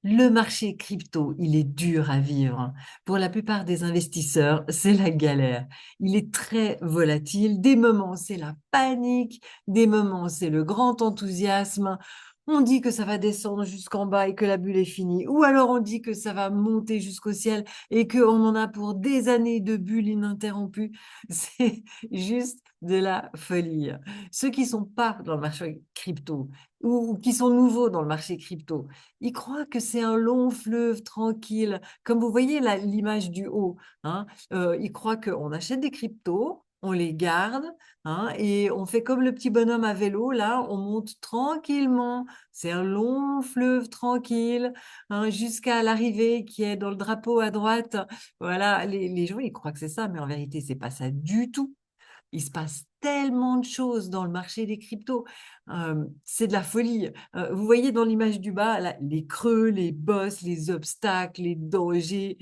Le marché crypto, il est dur à vivre. Pour la plupart des investisseurs, c'est la galère. Il est très volatile. Des moments, c'est la panique. Des moments, c'est le grand enthousiasme. On dit que ça va descendre jusqu'en bas et que la bulle est finie. Ou alors on dit que ça va monter jusqu'au ciel et qu'on en a pour des années de bulles ininterrompues. C'est juste de la folie. Ceux qui sont pas dans le marché crypto ou qui sont nouveaux dans le marché crypto, ils croient que c'est un long fleuve tranquille, comme vous voyez l'image du haut. Hein. Ils croient qu'on achète des cryptos, on les garde, hein, et on fait comme le petit bonhomme à vélo, là, on monte tranquillement. C'est un long fleuve tranquille, hein, jusqu'à l'arrivée qui est dans le drapeau à droite. Voilà, les gens, ils croient que c'est ça, mais en vérité, c'est pas ça du tout. Il se passe tellement de choses dans le marché des cryptos. C'est de la folie. Vous voyez dans l'image du bas, là, les creux, les bosses, les obstacles, les dangers.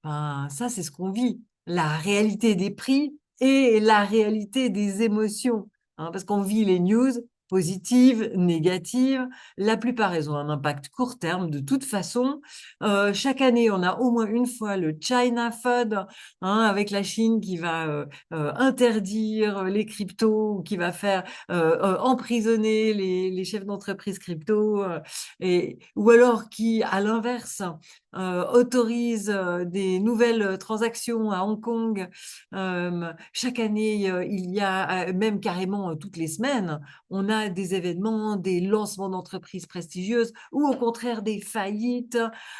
Enfin, ça, c'est ce qu'on vit. La réalité des prix et la réalité des émotions. Hein, parce qu'on vit les news positives, négatives. La plupart, elles ont un impact court terme de toute façon. Chaque année, on a au moins une fois le China FUD, hein, avec la Chine qui va interdire les cryptos ou qui va faire emprisonner les chefs d'entreprise crypto, ou alors qui, à l'inverse, autorise des nouvelles transactions à Hong Kong. Chaque année, il y a, même carrément toutes les semaines, on a des événements, des lancements d'entreprises prestigieuses ou au contraire des faillites.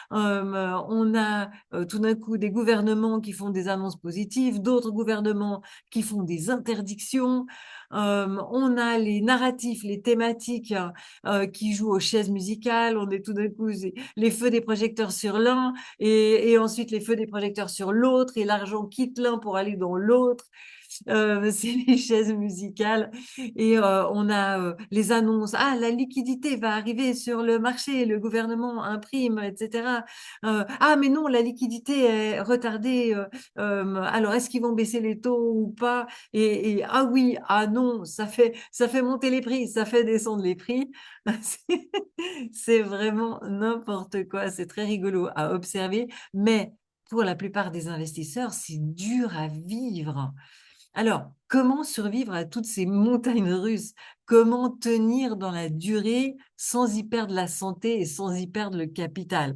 On a tout d'un coup des gouvernements qui font des annonces positives, d'autres gouvernements qui font des interdictions. On a les narratifs, les thématiques qui jouent aux chaises musicales. On est tout d'un coup les feux des projecteurs sur l'un et ensuite les feux des projecteurs sur l'autre et l'argent quitte l'un pour aller dans l'autre. C'est les chaises musicales et on a les annonces. Ah, la liquidité va arriver sur le marché, le gouvernement imprime, etc. Ah, mais non, la liquidité est retardée. Alors, est-ce qu'ils vont baisser les taux ou pas? Ah oui, ah non, ça fait monter les prix, ça fait descendre les prix. C'est vraiment n'importe quoi. C'est très rigolo à observer, mais pour la plupart des investisseurs, c'est dur à vivre. Alors, comment survivre à toutes ces montagnes russes? Comment tenir dans la durée sans y perdre la santé et sans y perdre le capital?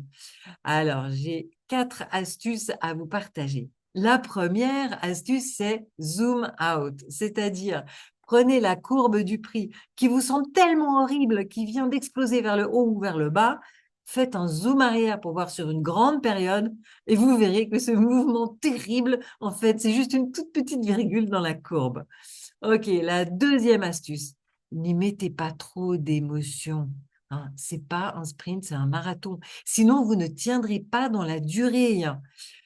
Alors, j'ai 4 astuces à vous partager. La première astuce, c'est zoom out, c'est-à-dire prenez la courbe du prix qui vous semble tellement horrible, qui vient d'exploser vers le haut ou vers le bas. Faites un zoom arrière pour voir sur une grande période et vous verrez que ce mouvement terrible, en fait, c'est juste une toute petite virgule dans la courbe. Ok, la deuxième astuce, n'y mettez pas trop d'émotion. Hein, c'est pas un sprint, c'est un marathon. Sinon, vous ne tiendrez pas dans la durée.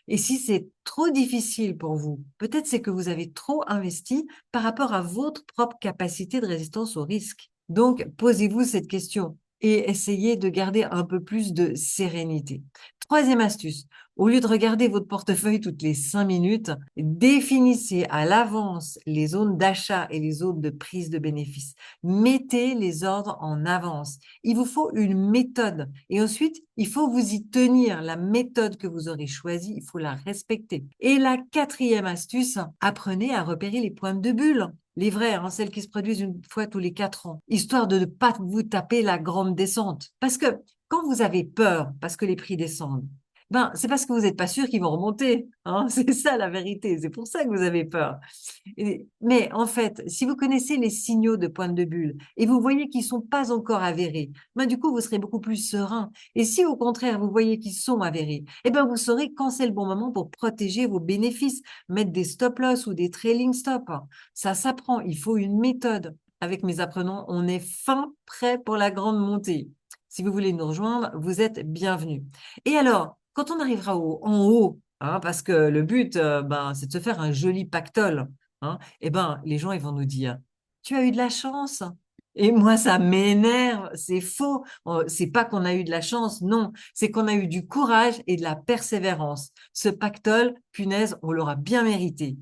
Et si c'est trop difficile pour vous, peut-être c'est que vous avez trop investi par rapport à votre propre capacité de résistance au risque. Donc, posez-vous cette question et essayez de garder un peu plus de sérénité. Troisième astuce, au lieu de regarder votre portefeuille toutes les 5 minutes, définissez à l'avance les zones d'achat et les zones de prise de bénéfices. Mettez les ordres en avance. Il vous faut une méthode et ensuite, il faut vous y tenir. La méthode que vous aurez choisie, il faut la respecter. Et la quatrième astuce, apprenez à repérer les pointes de bulle. Les vraies, hein, celles qui se produisent une fois tous les 4 ans, histoire de ne pas vous taper la grande descente. Parce que quand vous avez peur, parce que les prix descendent, ben, c'est parce que vous n'êtes pas sûr qu'ils vont remonter. Hein. C'est ça la vérité. C'est pour ça que vous avez peur. Mais en fait, si vous connaissez les signaux de pointe de bulle et vous voyez qu'ils sont pas encore avérés, ben du coup, vous serez beaucoup plus serein. Et si au contraire, vous voyez qu'ils sont avérés, eh ben vous saurez quand c'est le bon moment pour protéger vos bénéfices, mettre des stop-loss ou des trailing stop. Ça s'apprend. Il faut une méthode. Avec mes apprenants, on est fin prêt pour la grande montée. Si vous voulez nous rejoindre, vous êtes bienvenus. Et alors, quand on arrivera en haut, hein, parce que le but, ben, c'est de se faire un joli pactole, hein, eh ben, les gens, ils vont nous dire, tu as eu de la chance. Et moi, ça m'énerve, c'est faux. C'est pas qu'on a eu de la chance, non, c'est qu'on a eu du courage et de la persévérance. Ce pactole, punaise, on l'aura bien mérité.